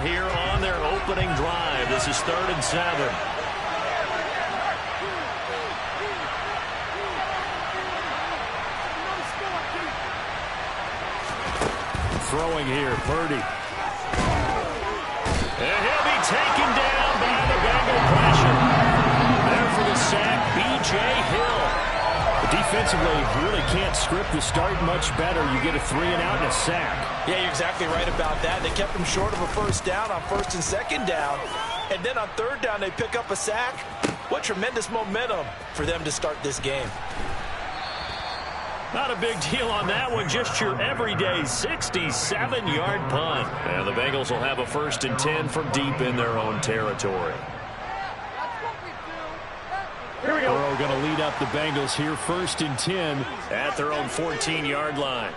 here on their opening drive. This is 3rd and 7. Throwing here, Purdy. And he'll be taken down by the Bengal pressure. There for the sack, B.J. Hill. Defensively, you really can't script the start much better. You get a 3-and-out and a sack. Yeah, you're exactly right about that. They kept him short of a first down on 1st and 2nd down. And then on 3rd down, they pick up a sack. What tremendous momentum for them to start this game. Not a big deal on that one. Just your everyday 67-yard punt. And the Bengals will have a 1st and 10 from deep in their own territory. Here we go. Burrow going to lead up the Bengals here, 1st and 10 at their own 14-yard line.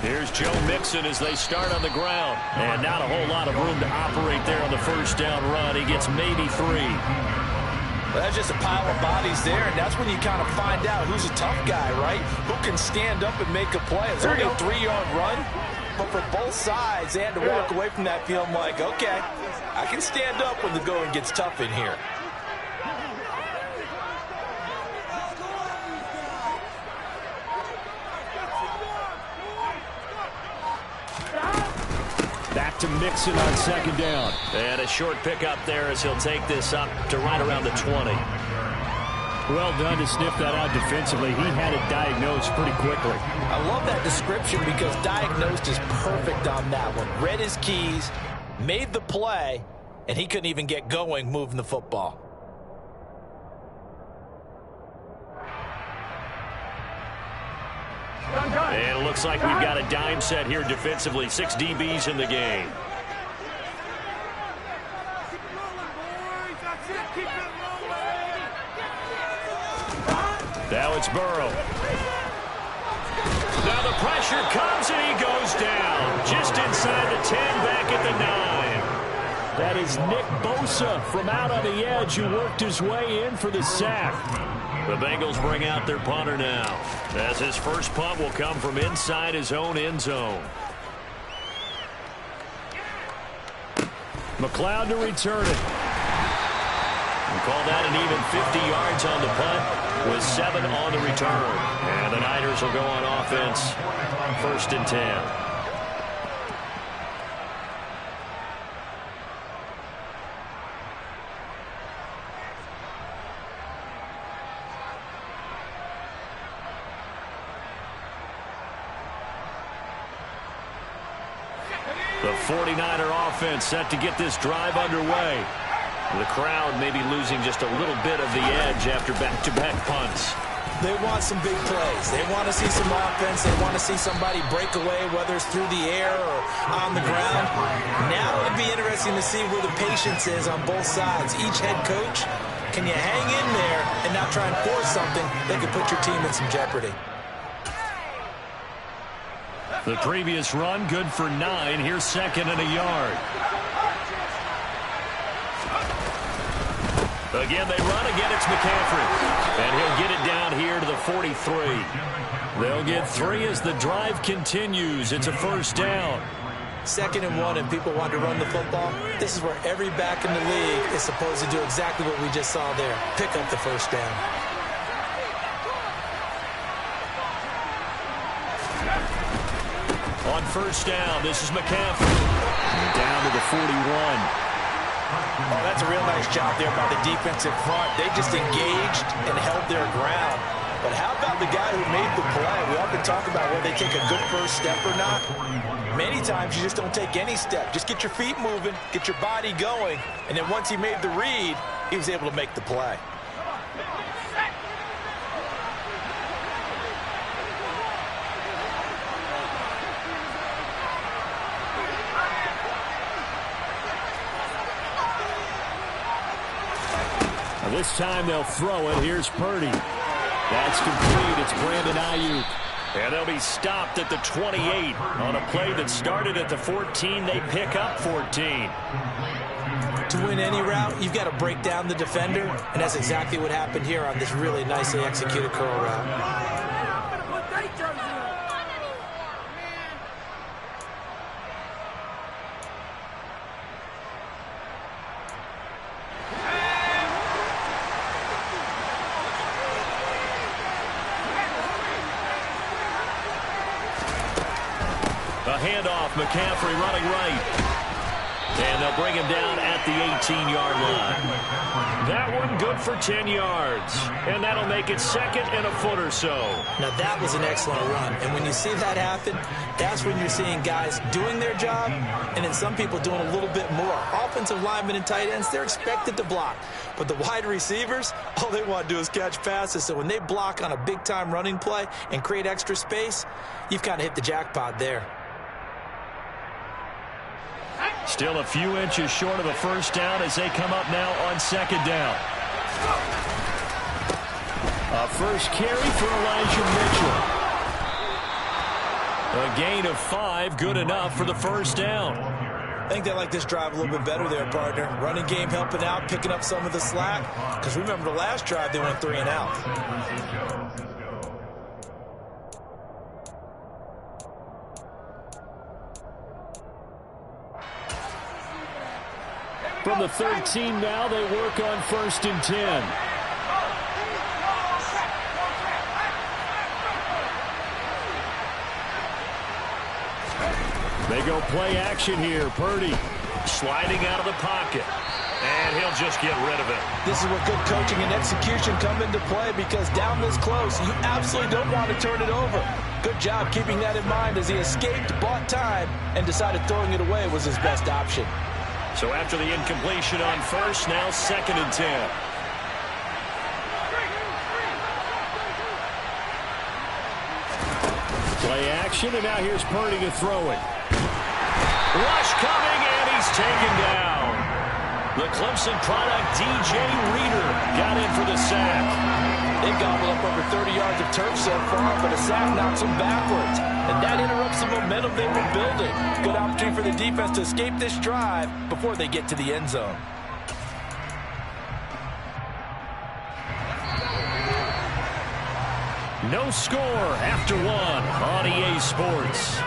Here's Joe Mixon as they start on the ground. And not a whole lot of room to operate there on the 1st down run. He gets maybe 3. Well, that's just a pile of bodies there, and that's when you kind of find out who's a tough guy, right? Who can stand up and make a play. It's only a 3-yard run, but for both sides, they had to walk away from that feeling like, okay, I can stand up when the going gets tough in here. Back to Mixon on 2nd down. And a short pickup there as he'll take this up to right around the 20. Well done to sniff that out defensively. He had it diagnosed pretty quickly. I love that description because diagnosed is perfect on that one. Read his keys, made the play, and he couldn't even get going moving the football. And it looks like we've got a dime set here defensively. 6 DBs in the game. Now it's Burrow. Now the pressure comes and he goes down. Just inside the 10, back at the 9. That is Nick Bosa from out on the edge who worked his way in for the sack. The Bengals bring out their punter now, as his first punt will come from inside his own end zone. McLeod to return it. We call that an even 50 yards on the punt with 7 on the return. And the Niners will go on offense, 1st and 10. The 49er offense set to get this drive underway. The crowd may be losing just a little bit of the edge after back-to-back punts. They want some big plays. They want to see some offense. They want to see somebody break away, whether it's through the air or on the ground. Now it'd be interesting to see where the patience is on both sides. Each head coach, can you hang in there and not try and force something that could put your team in some jeopardy? The previous run, good for 9. Here's 2nd and a yard. Again, they run. Again, it's McCaffrey. And he'll get it down here to the 43. They'll get 3 as the drive continues. It's a 1st down. 2nd and 1, and people want to run the football. This is where every back in the league is supposed to do exactly what we just saw there. Pick up the 1st down. On 1st down, this is McCaffrey. Down to the 41. Oh, that's a real nice job there by the defensive front. They just engaged and held their ground. But how about the guy who made the play? We often talk about whether they take a good first step or not. Many times you just don't take any step. Just get your feet moving, get your body going, and then once he made the read, he was able to make the play. This time they'll throw it. Here's Purdy. That's complete. It's Brandon Ayuk. And they'll be stopped at the 28 on a play that started at the 14. They pick up 14. To win any route, you've got to break down the defender, and that's exactly what happened here on this really nicely executed curl route. handoff. McCaffrey running right. And they'll bring him down at the 18-yard line. That one good for 10 yards. And that'll make it second and a foot or so. Now, that was an excellent run. And when you see that happen, that's when you're seeing guys doing their job and then some people doing a little bit more. Offensive linemen and tight ends, they're expected to block. But the wide receivers, all they want to do is catch passes. So when they block on a big-time running play and create extra space, you've kind of hit the jackpot there. Still a few inches short of a first down as they come up now on second down. A first carry for Elijah Mitchell. A gain of 5, good enough for the first down. I think they like this drive a little bit better there, partner. Running game helping out, picking up some of the slack. Because remember the last drive, they went 3 and out. From the 13 now, they work on 1st and 10. They go play action here. Purdy sliding out of the pocket. And he'll just get rid of it. This is where good coaching and execution come into play because down this close, you absolutely don't want to turn it over. Good job keeping that in mind as he escaped, bought time, and decided throwing it away was his best option. So after the incompletion on first, now 2nd and 10. Play action, and now here's Purdy to throw it. Rush coming, and he's taken down. The Clemson product, DJ Reader, got in for the sack. They've gobbled up over 30 yards of turf so far, but a sack knocks them backwards. And that interrupts the momentum they were building. Good opportunity for the defense to escape this drive before they get to the end zone. No score after 1 on EA Sports.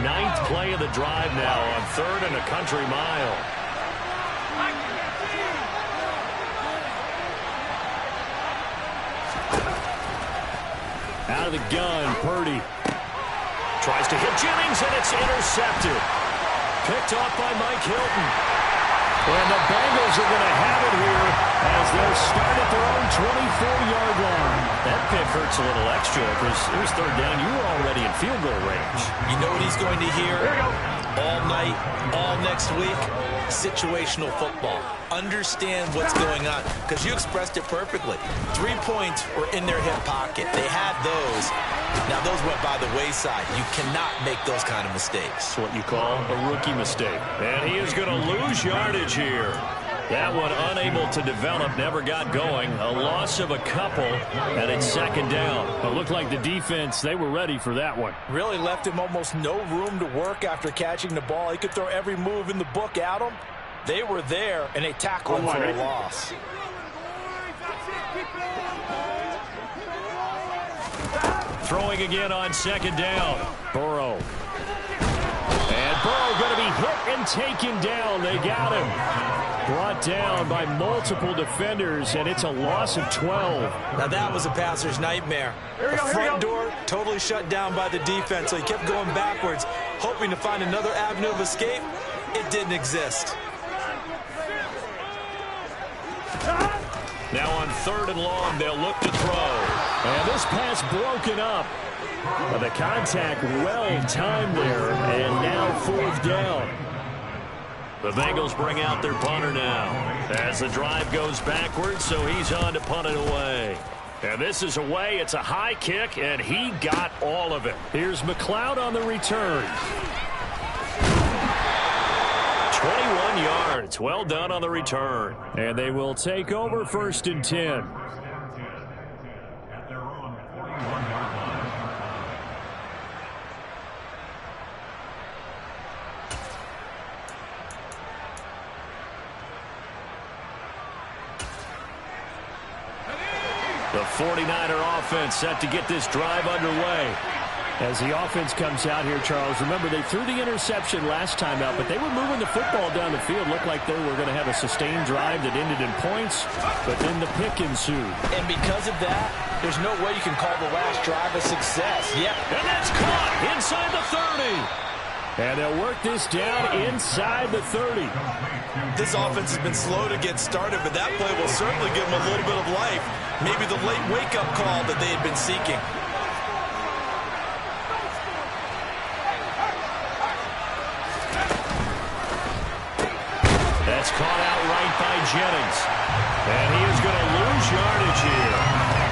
Ninth play of the drive now on 3rd and a country mile. Out of the gun, Purdy tries to hit Jennings, and it's intercepted. Picked off by Mike Hilton. And the Bengals are going to have it here as they'll start at their own 24-yard line. That pick hurts a little extra because it was 3rd down. You were already in field goal range. You know what he's going to hear all night, all next week? Situational football. Understand what's going on because you expressed it perfectly. 3 points were in their hip pocket. They had those. Now, those went by the wayside. You cannot make those kind of mistakes. It's what you call a rookie mistake. And he is going to lose yardage here. That one unable to develop, never got going. A loss of a couple, and it's 2nd down. It looked like the defense, they were ready for that one. Really left him almost no room to work after catching the ball. He could throw every move in the book at him. They were there, and they tackled him for a loss. Throwing again on 2nd down. Burrow. And Burrow going to be hit and taken down. They got him. Brought down by multiple defenders, and it's a loss of 12. Now that was a passer's nightmare. The front door totally shut down by the defense, so he kept going backwards, hoping to find another avenue of escape. It didn't exist. Now on 3rd and long, they'll look to throw. And this pass broken up. But the contact well timed there, and now 4th down. The Bengals bring out their punter now as the drive goes backwards, so he's on to punt it away. And this is away. It's a high kick, and he got all of it. Here's McLeod on the return. 21 yards. Well done on the return. And they will take over 1st and 10. The 49er offense set to get this drive underway. As the offense comes out here, Charles, remember they threw the interception last time out, but they were moving the football down the field. Looked like they were going to have a sustained drive that ended in points, but then the pick ensued. And because of that, there's no way you can call the last drive a success. Yep. And that's caught inside the 30. And they'll work this down inside the 30. This offense has been slow to get started, but that play will certainly give them a little bit of life. Maybe the late wake-up call that they had been seeking. That's caught out right by Jennings. And he is going to lose yardage here.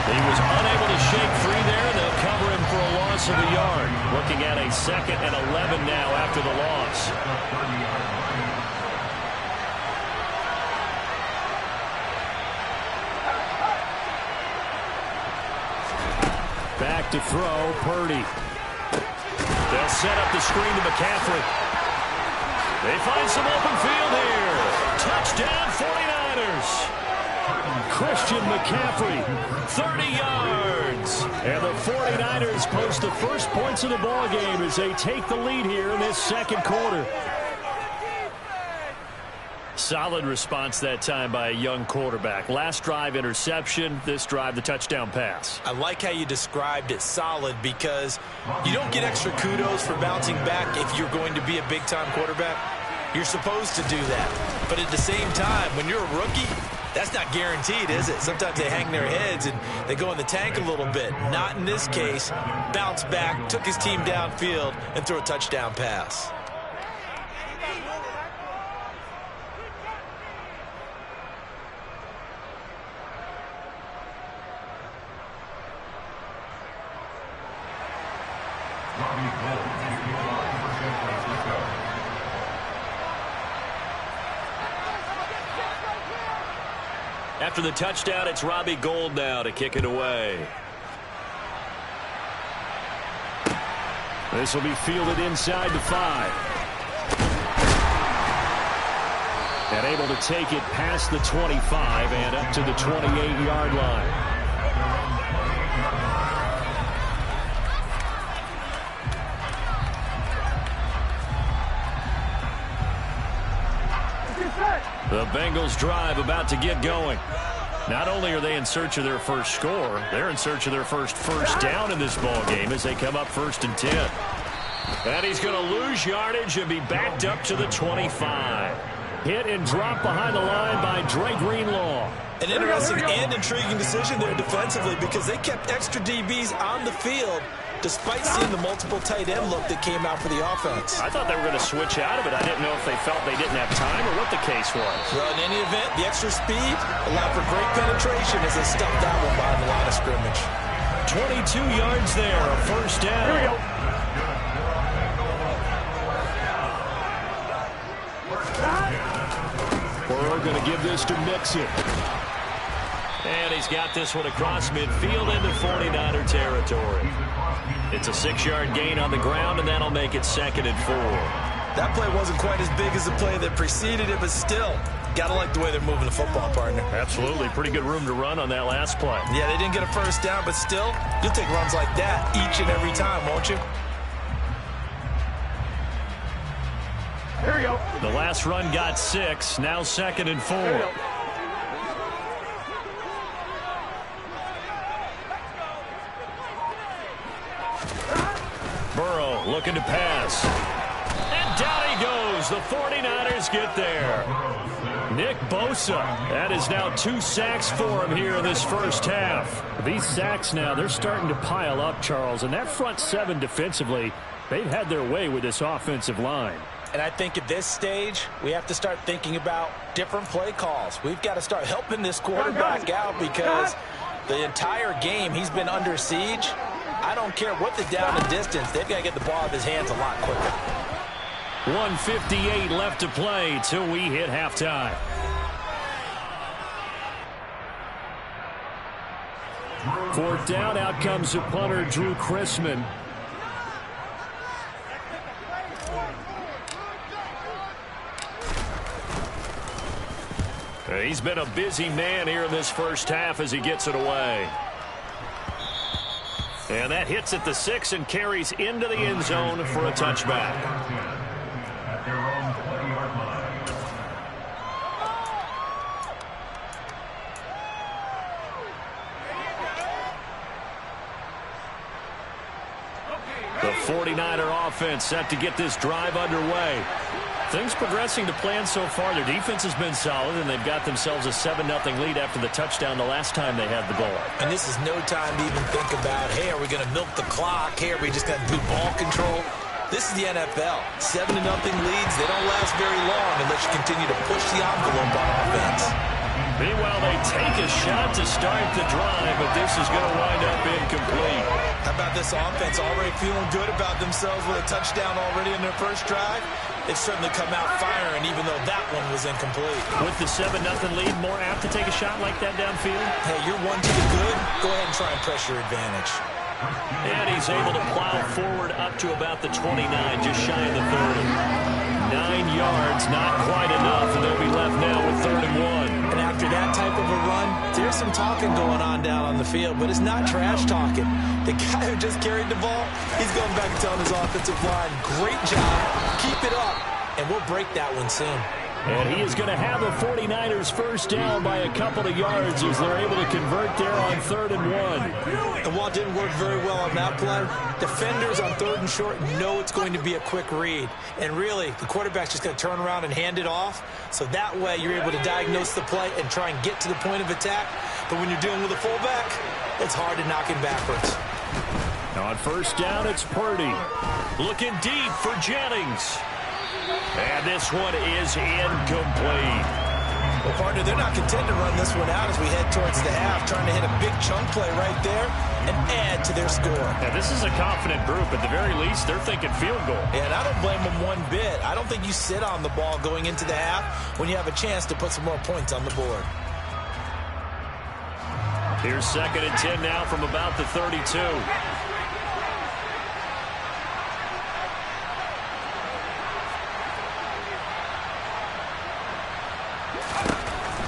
He was unable to shake free there. They'll cover him for a loss of a yard. Looking at a 2nd and 11 now after the loss. Back to throw, Purdy. They'll set up the screen to McCaffrey. They find some open field here. Touchdown 49ers. Christian McCaffrey, 30 yards. And the 49ers post the first points of the ball game as they take the lead here in this second quarter. Solid response that time by a young quarterback. Last drive, interception. This drive, the touchdown pass. I like how you described it, solid, because you don't get extra kudos for bouncing back if you're going to be a big-time quarterback. You're supposed to do that. But at the same time, when you're a rookie, that's not guaranteed, is it? Sometimes they hang their heads and they go in the tank a little bit. Not in this case. Bounce back, took his team downfield, and threw a touchdown pass. After the touchdown, it's Robbie Gould now to kick it away. This will be fielded inside the 5. And able to take it past the 25 and up to the 28-yard line. The Bengals drive about to get going. Not only are they in search of their first score, they're in search of their first down in this ball game as they come up 1st and 10. And he's going to lose yardage and be backed up to the 25. Hit and drop behind the line by Dre Greenlaw. An interesting and intriguing decision there defensively because they kept extra DBs on the field despite seeing the multiple tight end look that came out for the offense. I thought they were going to switch out of it. I didn't know if they felt they didn't have time or what the case was. Well, in any event, the extra speed allowed for great penetration as they stuffed that one behind the line of scrimmage. 22 yards there, a first down. Here we go. Burrow going to give this to Mixon. And he's got this one across midfield into 49er territory. It's a 6-yard gain on the ground, and that'll make it 2nd and 4. That play wasn't quite as big as the play that preceded it, but still, got to like the way they're moving the football, partner. Absolutely. Pretty good room to run on that last play. Yeah, they didn't get a first down, but still, you'll take runs like that each and every time, won't you? Here we go. The last run got 6, now 2nd and 4. Burrow looking to pass. And down he goes. The 49ers get there. Nick Bosa. That is now 2 sacks for him here in this first half. These sacks now, they're starting to pile up, Charles. And that front 7 defensively, they've had their way with this offensive line. And I think at this stage, we have to start thinking about different play calls. We've got to start helping this quarterback out because the entire game he's been under siege. I don't care what the down and distance. They've got to get the ball out of his hands a lot quicker. 1:58 left to play till we hit halftime. Fourth down, out comes the punter, Drew Chrisman. He's been a busy man here in this first half as he gets it away. And that hits at the 6 and carries into the end zone for a touchback. The 49er offense set to get this drive underway. Things progressing to plan so far. Their defense has been solid, and they've got themselves a 7-0 lead after the touchdown the last time they had the ball. And this is no time to even think about, hey, are we going to milk the clock? Hey, are we just going to do ball control? This is the NFL. 7-0 leads, they don't last very long unless you continue to push the envelope on offense. Meanwhile, they take a shot to start the drive, but this is going to wind up incomplete. How about this offense already feeling good about themselves with a touchdown already in their first drive? They've certainly come out firing, even though that one was incomplete. With the 7-0 lead, more apt to take a shot like that downfield? Hey, you're one to the good. Go ahead and try and press your advantage. And he's able to plow forward up to about the 29, just shy of the 30. 9 yards, not quite enough, and they'll be left now with 3rd and 1. And after that type of a run, there's some talking going on down on the field, but it's not trash talking. The guy who just carried the ball, he's going back and telling his offensive line, great job, keep it up, and we'll break that one soon. And he is going to have the 49ers first down by a couple of yards as they're able to convert there on 3rd and 1. And while it didn't work very well on that play, defenders on 3rd and short know it's going to be a quick read. And really, the quarterback's just going to turn around and hand it off. So that way, you're able to diagnose the play and try and get to the point of attack. But when you're dealing with a fullback, it's hard to knock him backwards. On first down, it's Purdy. Looking deep for Jennings. And this one is incomplete. Well, partner, they're not content to run this one out as we head towards the half, trying to hit a big chunk play right there and add to their score. Yeah, this is a confident group. At the very least, they're thinking field goal. Yeah, and I don't blame them one bit. I don't think you sit on the ball going into the half when you have a chance to put some more points on the board. Here's 2nd and 10 now from about the 32.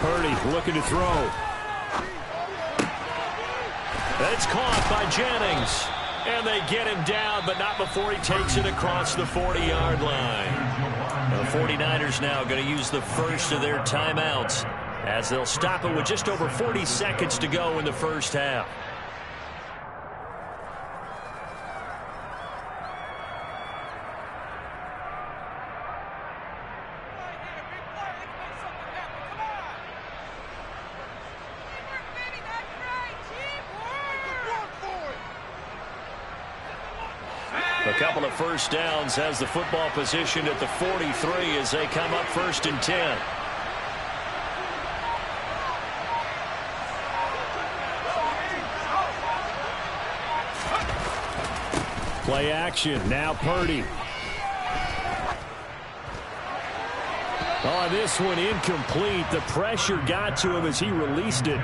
Purdy looking to throw. That's caught by Jennings. And they get him down, but not before he takes it across the 40-yard line. The 49ers now going to use the first of their timeouts as they'll stop it with just over 40 seconds to go in the first half. A couple of first downs has the football positioned at the 43 as they come up 1st and 10. Play action. Now Purdy. Oh, this one incomplete. The pressure got to him as he released it.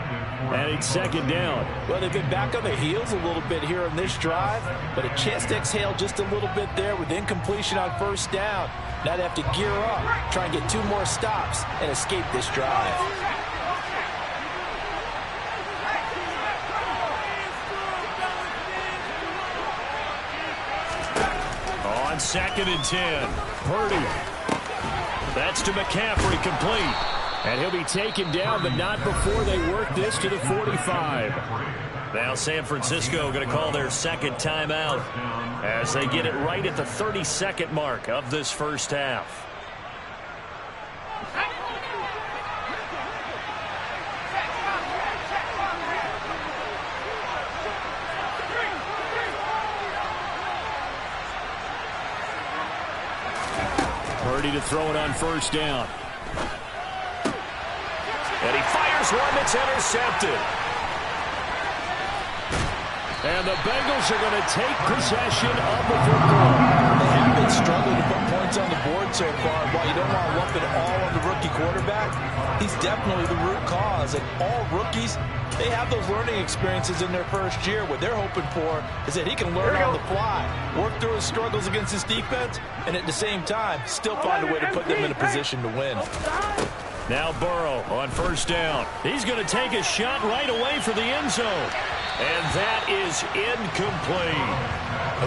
And it's 2nd down. Well, they've been back on their heels a little bit here on this drive, but a chance to exhale just a little bit there with incompletion on 1st down. Now they have to gear up, try and get 2 more stops, and escape this drive. On 2nd and 10, Purdy. That's to McCaffrey, complete. And he'll be taken down, but not before they work this to the 45. Now San Francisco going to call their 2nd timeout as they get it right at the 32nd mark of this first half. Purdy to throw it on 1st down. And he fires one that's intercepted. And the Bengals are going to take possession of the football. They have been struggling to put points on the board so far. While you don't want to lump it all on the rookie quarterback, he's definitely the root cause. And all rookies, they have those learning experiences in their first year. What they're hoping for is that he can learn on the fly, work through his struggles against his defense, and at the same time, still find a way to put them in a position to win. Now Burrow on 1st down. He's going to take a shot right away for the end zone. And that is incomplete.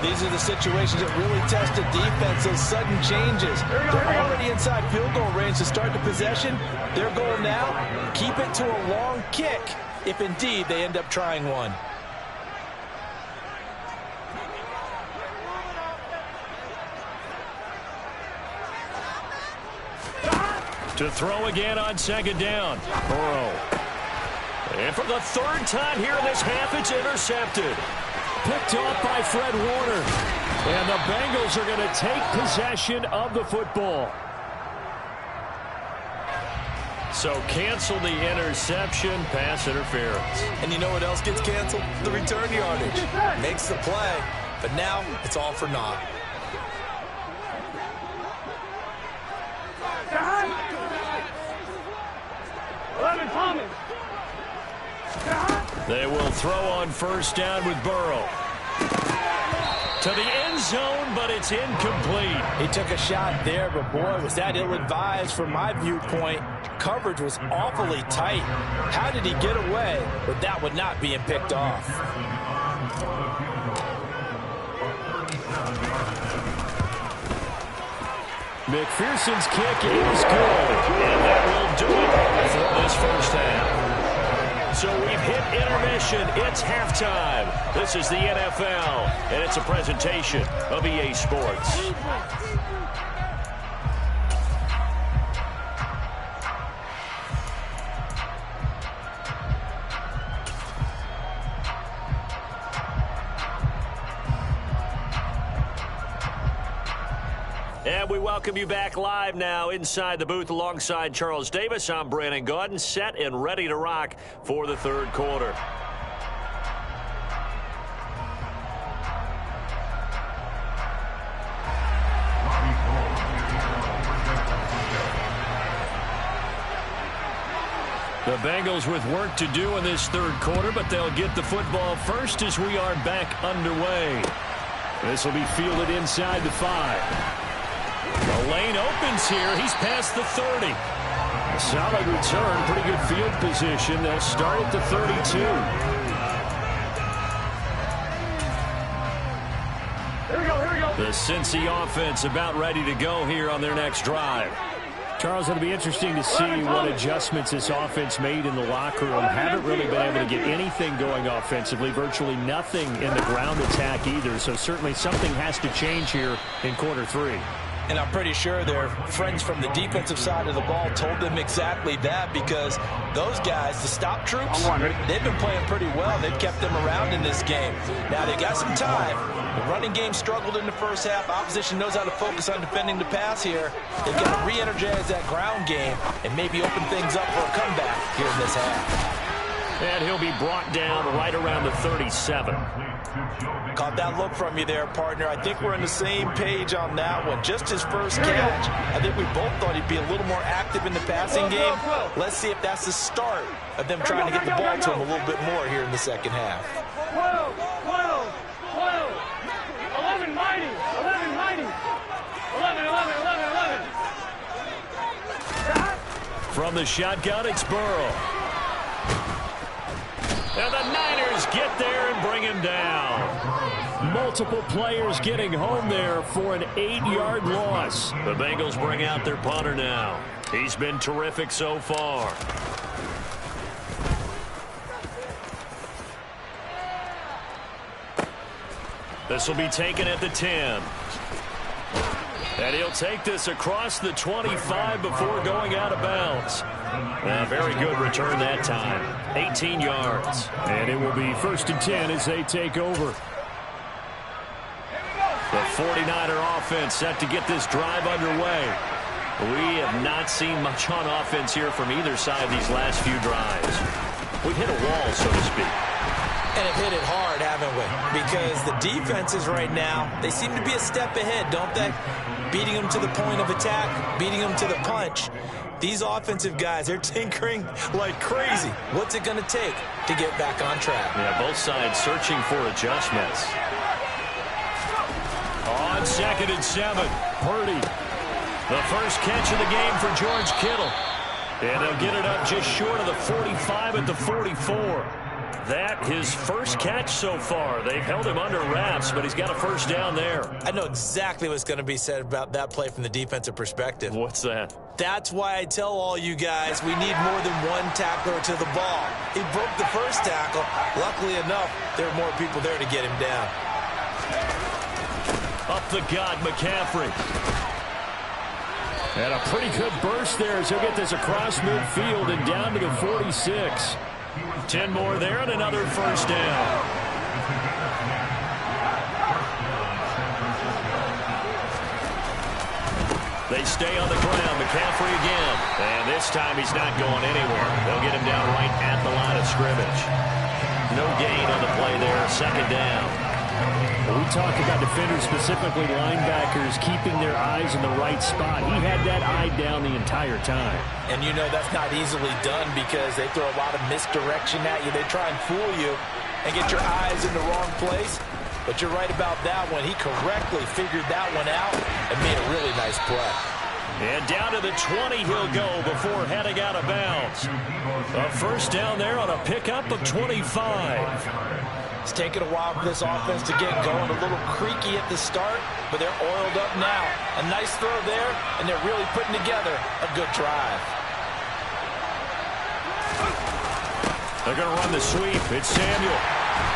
These are the situations that really test a defense, those sudden changes. They're already inside field goal range to start the possession. Their goal now, keep it to a long kick, if indeed they end up trying one. To throw again on second down. Burrow. And for the third time here in this half, it's intercepted. Picked off by Fred Warner. And the Bengals are going to take possession of the football. So cancel the interception, pass interference. And you know what else gets canceled? The return yardage. Makes the play, but now it's all for naught. They will throw on first down with Burrow. To the end zone, but it's incomplete. He took a shot there, but boy, was that ill-advised from my viewpoint. Coverage was awfully tight. How did he get away with that one not being picked off? McPherson's kick is good, and that will do it for this first half. So we've hit intermission. It's halftime. This is the NFL, and it's a presentation of EA Sports. And we welcome you back live now inside the booth alongside Charles Davis. I'm Brandon Gaudin, set and ready to rock for the third quarter. The Bengals with work to do in this third quarter, but they'll get the football first as we are back underway. This will be fielded inside the 5. The lane opens here. He's past the 30. A solid return. Pretty good field position. They'll start at the 32. Here we go. The Cincy offense about ready to go here on their next drive. Charles, it'll be interesting to see what adjustments this offense made in the locker room. Haven't really been able to get anything going offensively. Virtually nothing in the ground attack either. So certainly something has to change here in quarter 3. And I'm pretty sure their friends from the defensive side of the ball told them exactly that, because those guys, the stop troops, they've been playing pretty well. They've kept them around in this game. Now, they got some time. The running game struggled in the first half. Opposition knows how to focus on defending the pass here. They've got to re-energize that ground game and maybe open things up for a comeback here in this half. And he'll be brought down right around the 37. Caught that look from you there, partner. I think we're on the same page on that one. Just his first catch. I think we both thought he'd be a little more active in the passing game. Let's see if that's the start of them trying to get the ball to him a little bit more here in the second half. 11 mighty. 11 mighty. 11. From the shotgun, it's Burrow. And the Niners get there and bring him down. Multiple players getting home there for an 8-yard loss. The Bengals bring out their punter now. He's been terrific so far. This will be taken at the 10. And he'll take this across the 25 before going out of bounds. A very good return that time. 18 yards. And it will be 1st and 10 as they take over. The 49er offense set to get this drive underway. We have not seen much on offense here from either side these last few drives. We've hit a wall, so to speak. And have hit it hard, haven't we? Because the defenses right now, they seem to be a step ahead, don't they? Beating them to the point of attack, beating them to the punch. These offensive guys, they're tinkering like crazy. What's it going to take to get back on track? Yeah, both sides searching for adjustments. On 2nd and 7, Purdy. The first catch of the game for George Kittle. And they'll get it up just short of the 45 at the 44. That his first catch so far. They've held him under wraps, but he's got a first down there. I know exactly what's going to be said about that play from the defensive perspective. What's that? That's why I tell all you guys we need more than one tackler to the ball. He broke the first tackle. Luckily enough, there were more people there to get him down. Up the gut, McCaffrey. And a pretty good burst there as he'll get this across midfield and down to the 46. 10 more there and another first down. They stay on the ground. McCaffrey again. And this time he's not going anywhere. They'll get him down right at the line of scrimmage. No gain on the play there. Second down. Well, we talk about defenders, specifically linebackers, keeping their eyes in the right spot. He had that eye down the entire time. And you know that's not easily done because they throw a lot of misdirection at you. They try and fool you and get your eyes in the wrong place. But you're right about that one. He correctly figured that one out and made a really nice play. And down to the 20 he'll go before heading out of bounds. A first down there on a pickup of 25. It's taken a while for this offense to get going. A little creaky at the start, but they're oiled up now. A nice throw there, and they're really putting together a good drive. They're going to run the sweep. It's Samuel.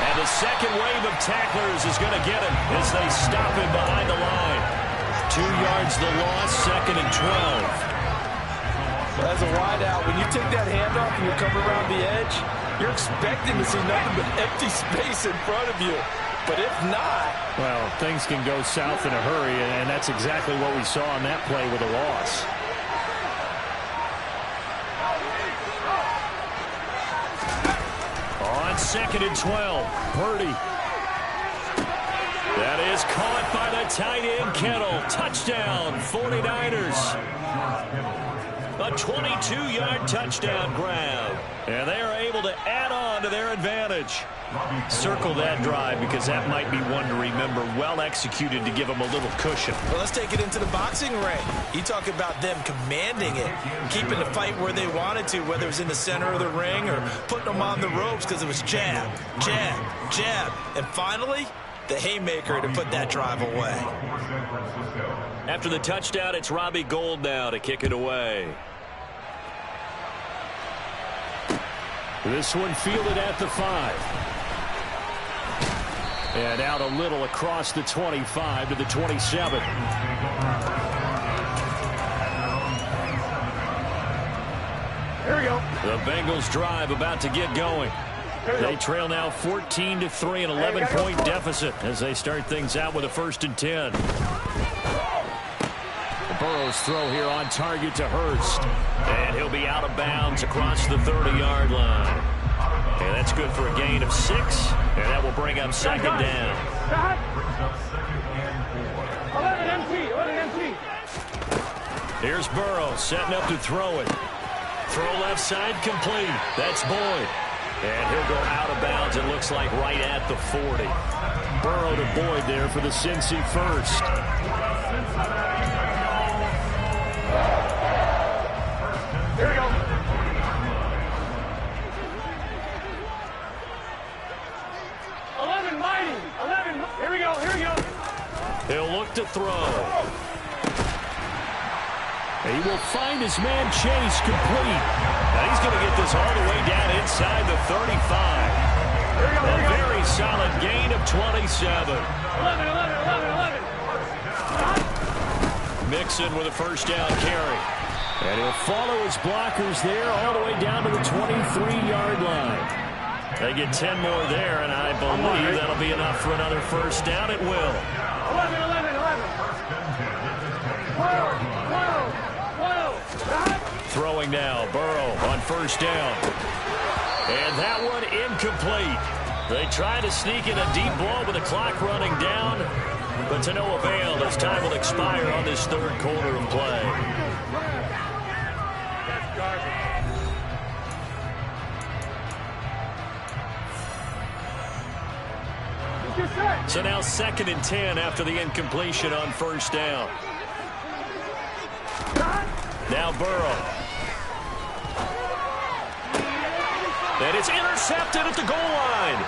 And the second wave of tacklers is going to get him as they stop him behind the line. 2 yards the loss, second and 12. Well, as a wideout, when you take that handoff and you come around the edge, you're expecting to see nothing but empty space in front of you. But if not... Well, things can go south in a hurry, and that's exactly what we saw on that play with a loss. On second and 12, Purdy. That is caught by the tight end, Kittle. Touchdown, 49ers. A 22-yard touchdown grab. And they are able to add on to their advantage. Circle that drive because that might be one to remember. Well executed to give them a little cushion. Well, let's take it into the boxing ring. You talk about them commanding it, keeping the fight where they wanted to, whether it was in the center of the ring or putting them on the ropes because it was jab, jab, jab. And finally, the haymaker to put that drive away. After the touchdown, it's Robbie Gould now to kick it away. This one fielded at the 5. And out a little across the 25 to the 27. Here we go. The Bengals drive about to get going. They trail now 14-3, an 11-point deficit as they start things out with a 1st and 10. Burrow's throw here on target to Hurst. And he'll be out of bounds across the 30-yard line. And that's good for a gain of 6. And that will bring up second down. 11 MT, 11 MT. Here's Burrow setting up to throw it. Throw left side complete. That's Boyd. And he'll go out of bounds, it looks like, right at the 40. Burrow to Boyd there for the Cincy first. Here we go. 11 mighty. 11. Here we go. Here we go. He'll look to throw. He will find his man Chase complete. Now he's going to get this all the way down inside the 35. A very solid gain of 27. 11, 11, 11, 11. Mixon with a first down carry. And he'll follow his blockers there all the way down to the 23-yard line. They get 10 more there, and I believe that'll be enough for another first down. It will. 11, 11, 11. 12, 12, 12. Throwing now, Burrow on first down. And that one incomplete. They try to sneak in a deep ball with the clock running down, but to no avail as time will expire on this third quarter of play. So now 2nd and 10 after the incompletion on first down. Now Burrow. And it's intercepted at the goal line.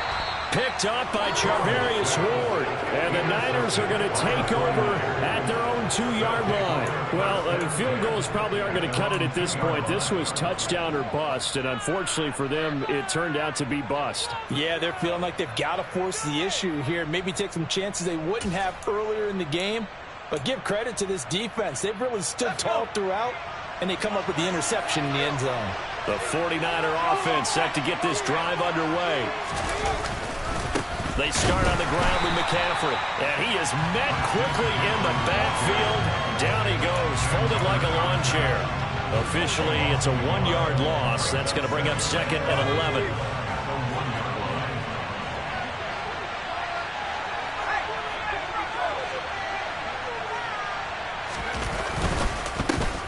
Picked up by Charvarius Ward. And the Niners are going to take over at their own 2-yard line. Well, field goals probably aren't going to cut it at this point. This was touchdown or bust, and unfortunately for them, it turned out to be bust. Yeah, they're feeling like they've got to force the issue here. Maybe take some chances they wouldn't have earlier in the game. But give credit to this defense. They've really stood tall throughout, and they come up with the interception in the end zone. The 49er offense set to get this drive underway. They start on the ground with McCaffrey. And he is met quickly in the backfield. Down he goes, folded like a lawn chair. Officially, it's a 1-yard loss. That's going to bring up 2nd and 11.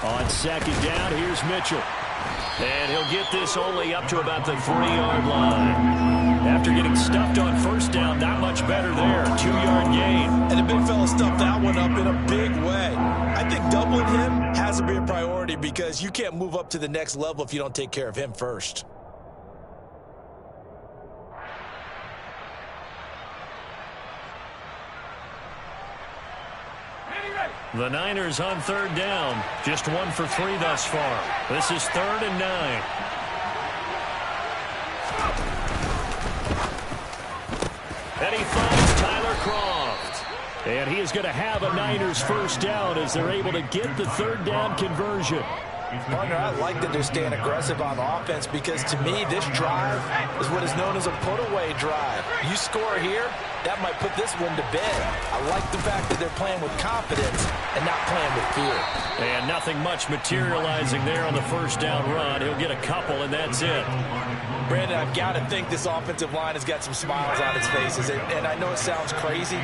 On 2nd down, here's Mitchell. And he'll get this only up to about the 3-yard line. After getting stuffed on 1st down, not much better there. 2-yard gain. And the big fella stuffed that one up in a big way. I think doubling him has to be a priority because you can't move up to the next level if you don't take care of him first. The Niners on 3rd down. Just 1 for 3 thus far. This is 3rd and 9. And he finds Tyler Kroft. And he is going to have a Niners 1st down as they're able to get the 3rd down conversion. Partner, I like that they're staying aggressive on offense because to me, this drive is what is known as a put-away drive. You score here, that might put this one to bed. I like the fact that they're playing with confidence and not playing with fear. And nothing much materializing there on the 1st down run. He'll get a couple, and that's it. Brandon, I've got to think this offensive line has got some smiles on its faces. And I know it sounds crazy,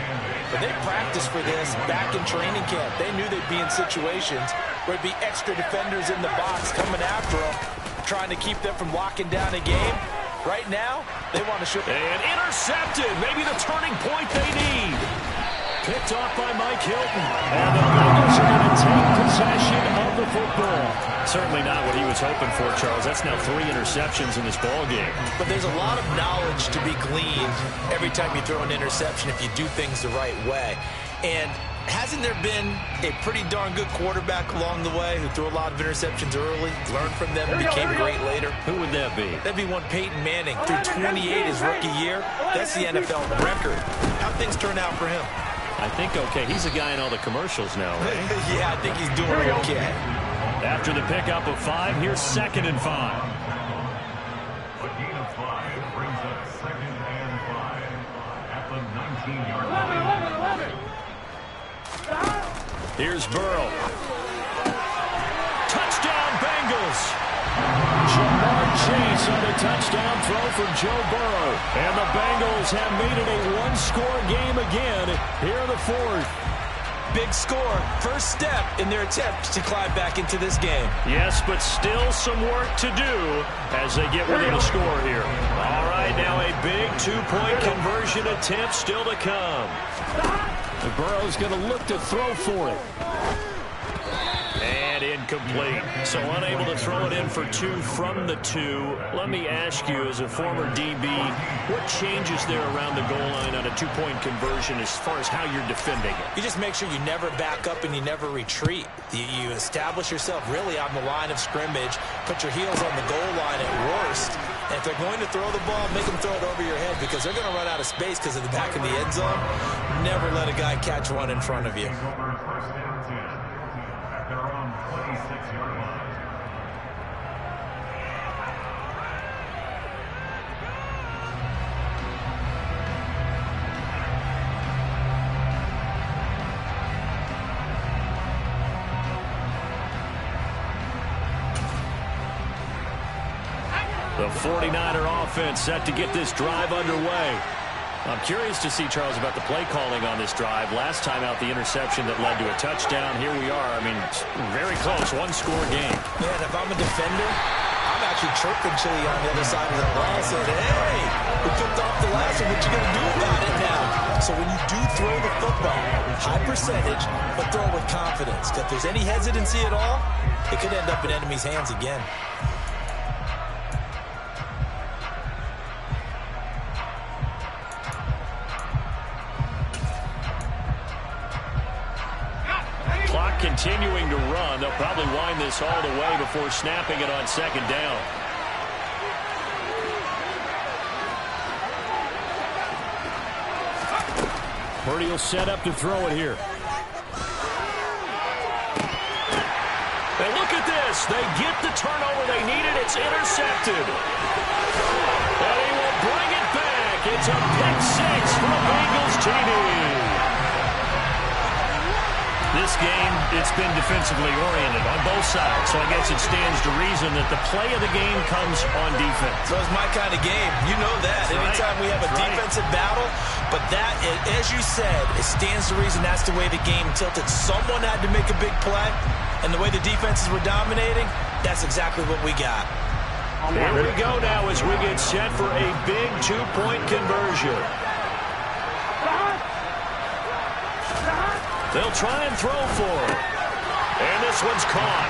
but they practiced for this back in training camp. They knew they'd be in situations where it'd be extra defenders in the box coming after them, trying to keep them from locking down a game. Right now, they want to show. And intercepted. Maybe the turning point they need. Picked off by Mike Hilton. And the Bengals are going to take possession of the football. Certainly not what he was hoping for, Charles. That's now 3 interceptions in this ball game. But there's a lot of knowledge to be gleaned every time you throw an interception if you do things the right way. And hasn't there been a pretty darn good quarterback along the way who threw a lot of interceptions early, learned from them, and became great later? Who would that be? That'd be one Peyton Manning. Threw 28 his rookie year. That's the NFL record. How'd things turn out for him? I think okay. He's a guy in all the commercials now, right? Yeah, I think he's doing okay. After the pickup of 5, here's 2nd and 5. A gain of 5 brings up 2nd and 5 at the 19-yard line. 11. Here's Burrow. Touchdown, Bengals. Jamar Chase on the touchdown throw for Joe Burrow. And the Bengals have made it a 1-score game again here in the 4th. Big score, first step in their attempt to climb back into this game. Yes, but still some work to do as they get within a score here. All right, now a big 2-point conversion attempt still to come. The Burrow's going to look to throw for it. And incomplete. So unable to throw it in for 2 from the 2. Let me ask you, as a former DB, what changes there around the goal line on a 2-point conversion as far as how you're defending it? You just make sure you never back up and you never retreat. You establish yourself really on the line of scrimmage, put your heels on the goal line at worst. And if they're going to throw the ball, make them throw it over your head because they're going to run out of space because of the back of the end zone. Never let a guy catch one in front of you. First down 10 at their own 26-yard line. The 49er offense set to get this drive underway. I'm curious to see, Charles, about the play calling on this drive. Last time out, the interception that led to a touchdown. Here we are. I mean, it's very close, 1-score game. Man, if I'm a defender, I'm actually chirping Chili on the other side of the ball. Said, hey, we picked off the last one. What you going to do about it now? So when you do throw the football, high percentage, but throw it with confidence. If there's any hesitancy at all, it could end up in enemy's hands again. clock continuing to run. They'll probably wind this all the way before snapping it on second down. Purdy will set up to throw it here. And look at this. They get the turnover they needed. It's intercepted. And he will bring it back. It's a pick six for the Bengals TD. This game, it's been defensively oriented on both sides, so I guess it stands to reason that the play of the game comes on defense. So it's my kind of game. You know that. That's anytime right. we have a defensive battle, but that, as you said, it stands to reason that's the way the game tilted. Someone had to make a big play, and the way the defenses were dominating, that's exactly what we got. Here we go now as we get set for a big two-point conversion. They'll try and throw for it. And this one's caught.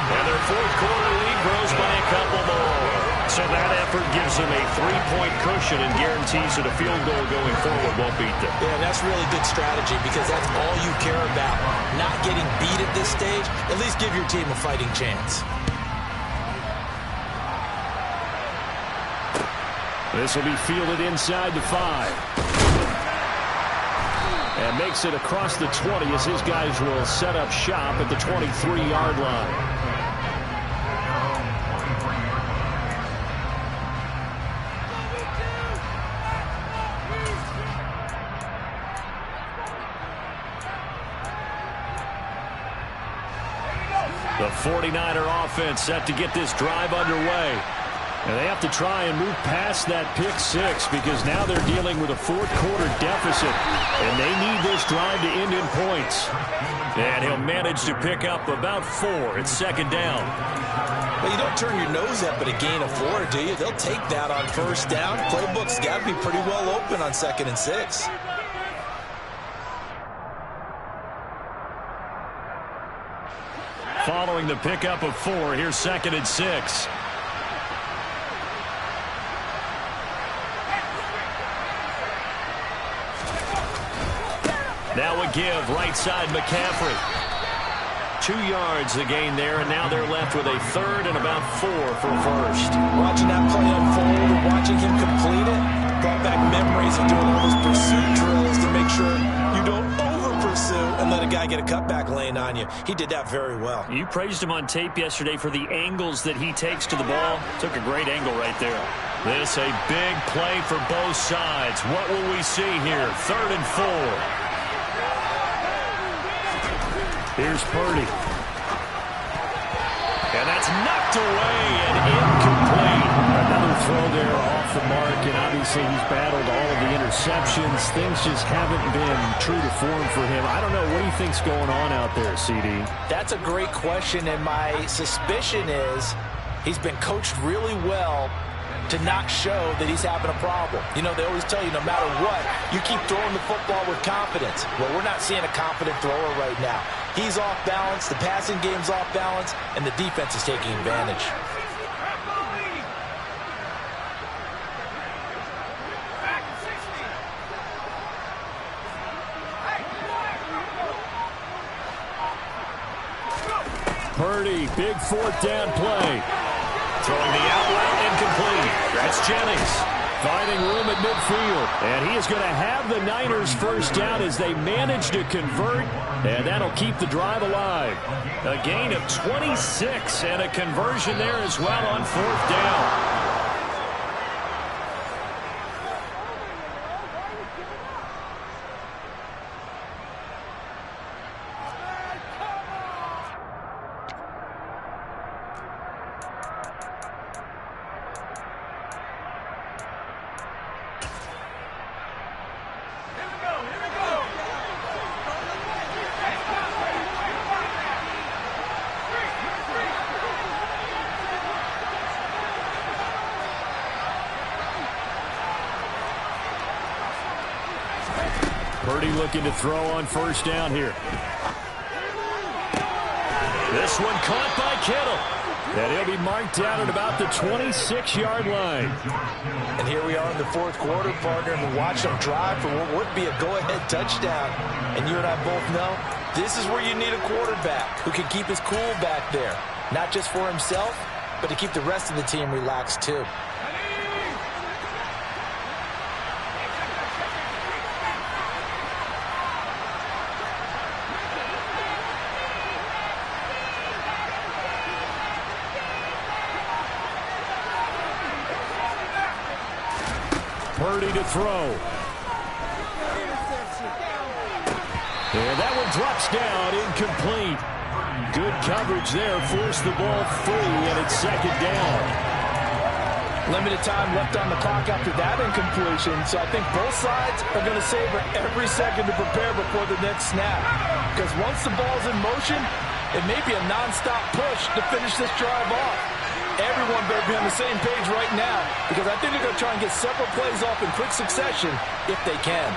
And their fourth quarter lead grows by a couple more. So that effort gives them a 3-point cushion and guarantees that a field goal going forward won't beat them. Yeah, that's really good strategy because that's all you care about. Not getting beat at this stage. At least give your team a fighting chance. This will be fielded inside the 5. And makes it across the 20 as his guys will set up shop at the 23-yard line. The 49er offense set to get this drive underway. And they have to try and move past that pick six because now they're dealing with a fourth quarter deficit. And they need this drive to end in points. And he'll manage to pick up about 4 at second down. Well, you don't turn your nose up at a gain of 4, do you? They'll take that on first down. Playbook's got to be pretty well open on 2nd and 6. Following the pickup of 4, here's 2nd and 6. Now a give, right side McCaffrey. 2 yards the gain there, and now they're left with a 3rd and about 4 for first. Watching that play unfold and watching him complete it brought back memories of doing all those pursuit drills to make sure you don't over-pursue and let a guy get a cutback lane on you. He did that very well. You praised him on tape yesterday for the angles that he takes to the ball. Took a great angle right there. This a big play for both sides. What will we see here? 3rd and 4. Here's Purdy. And that's knocked away and incomplete. Another throw there off the mark, and obviously he's battled all of the interceptions. Things just haven't been true to form for him. I don't know. What do you think's going on out there, CD? That's a great question, and my suspicion is he's been coached really well to not show that he's having a problem. You know, they always tell you no matter what, you keep throwing the football with confidence. Well, we're not seeing a confident thrower right now. He's off balance, the passing game's off balance, and the defense is taking advantage. Purdy, big 4th down play. Throwing the out route incomplete. That's Jennings finding room at midfield. And he is going to have the Niners first down as they manage to convert. And that'll keep the drive alive. A gain of 26 and a conversion there as well on 4th down. Purdy looking to throw on first down here. This one caught by Kittle. And he'll be marked down at about the 26-yard line. And here we are in the 4th quarter, partner, and we watch them drive for what would be a go-ahead touchdown. And you and I both know This is where you need a quarterback who can keep his cool back there. Not just for himself, but to keep the rest of the team relaxed too. Purdy to throw. And that one drops down, incomplete. Good coverage there, forced the ball free, and it's second down. Limited time left on the clock after that incompletion, so I think both sides are going to savor every second to prepare before the next snap. Because once the ball's in motion, it may be a nonstop push to finish this drive off. Everyone better be on the same page right now, because I think they're going to try and get several plays off in quick succession if they can.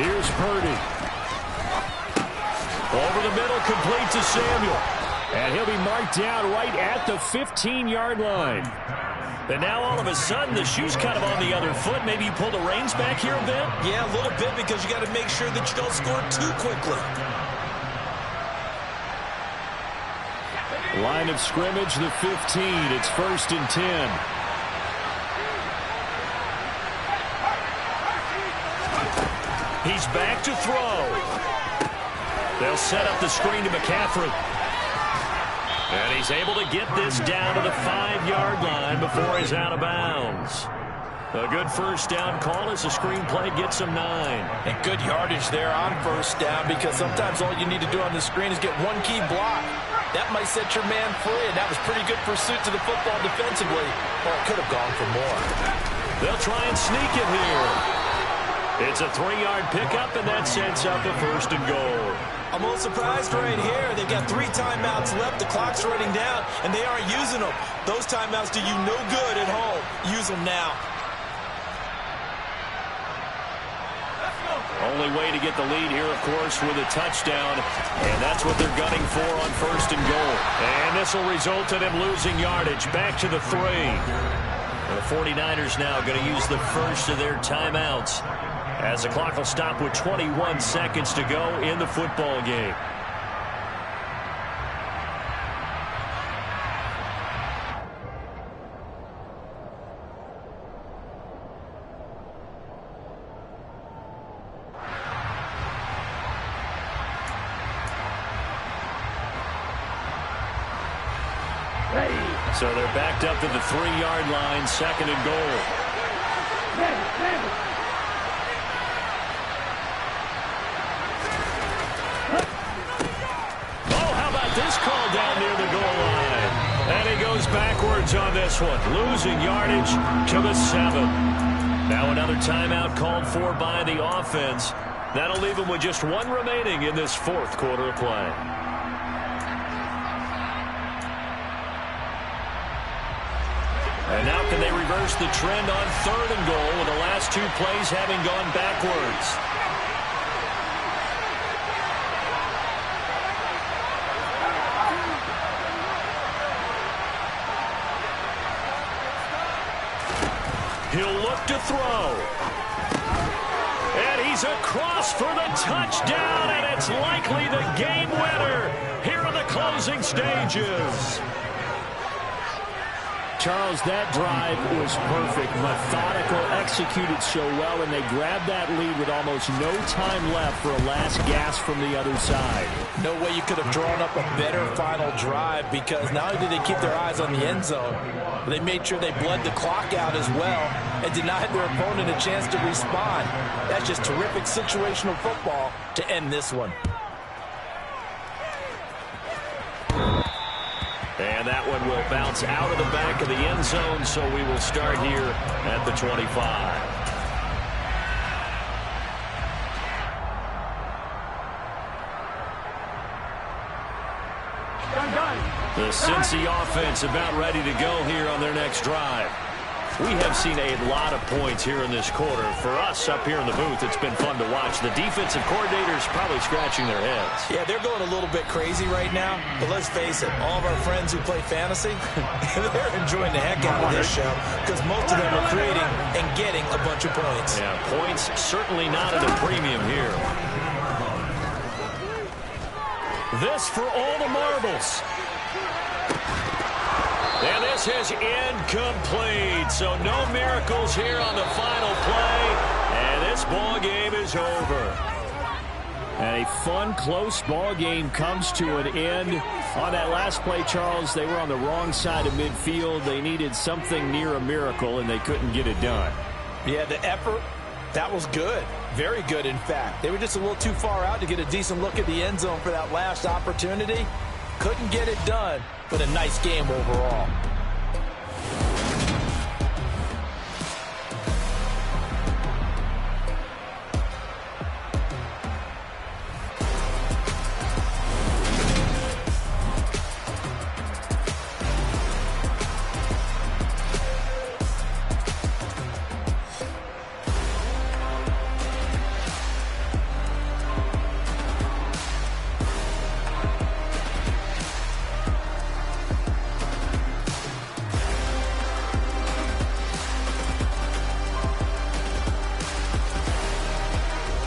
Here's Purdy. Over the middle, complete to Samuel. And he'll be marked down right at the 15-yard line. And now all of a sudden, the shoe's kind of on the other foot. Maybe you pull the reins back here a bit? Yeah, a little bit, because you got to make sure that you don't score too quickly. Line of scrimmage, the 15. It's 1st and 10. He's back to throw. They'll set up the screen to McCaffrey. And he's able to get this down to the 5-yard line before he's out of bounds. A good first down call as the screen play gets him 9. And good yardage there on first down, because sometimes all you need to do on the screen is get one key block. That might set your man free, and that was pretty good pursuit to the football defensively. Or it could have gone for more. They'll try and sneak it here. It's a 3-yard pickup, and that sets up a 1st and goal. I'm a little surprised right here. They've got 3 timeouts left. The clock's running down, and they aren't using them. Those timeouts do you no good at home. Use them now. Only way to get the lead here, of course, with a touchdown. And that's what they're gunning for on 1st and goal. And this will result in him losing yardage. Back to the 3. And the 49ers now going to use the first of their timeouts, as the clock will stop with 21 seconds to go in the football game. So they're backed up to the 3-yard line, 2nd and goal. Oh, how about this call down near the goal line? And he goes backwards on this one, losing yardage to the 7. Now another timeout called for by the offense. That'll leave him with just 1 remaining in this 4th quarter of play. And now can they reverse the trend on 3rd and goal, with the last 2 plays having gone backwards? He'll look to throw. And he's across for the touchdown, and it's likely the game winner here in the closing stages. Charles, that drive was perfect, methodical, executed so well, and they grabbed that lead with almost no time left for a last gasp from the other side. No way you could have drawn up a better final drive, because not only did they keep their eyes on the end zone, but they made sure they bled the clock out as well and denied their opponent a chance to respond. That's just terrific situational football to end this one. And that one will bounce out of the back of the end zone, so we will start here at the 25. The Cincy offense about ready to go here on their next drive. We have seen a lot of points here in this quarter. For us up here in the booth, it's been fun to watch. The defensive coordinators probably scratching their heads. Yeah, they're going a little bit crazy right now. But let's face it, all of our friends who play fantasy, they're enjoying the heck out of this show, because most of them are creating and getting a bunch of points. Yeah, points certainly not at a premium here. This for all the marbles. And this is incomplete. So no miracles here on the final play. And this ball game is over. And a fun, close ball game comes to an end. On that last play, Charles, they were on the wrong side of midfield. They needed something near a miracle, and they couldn't get it done. Yeah, the effort, that was good. Very good, in fact. They were just a little too far out to get a decent look at the end zone for that last opportunity. Couldn't get it done, but a nice game overall.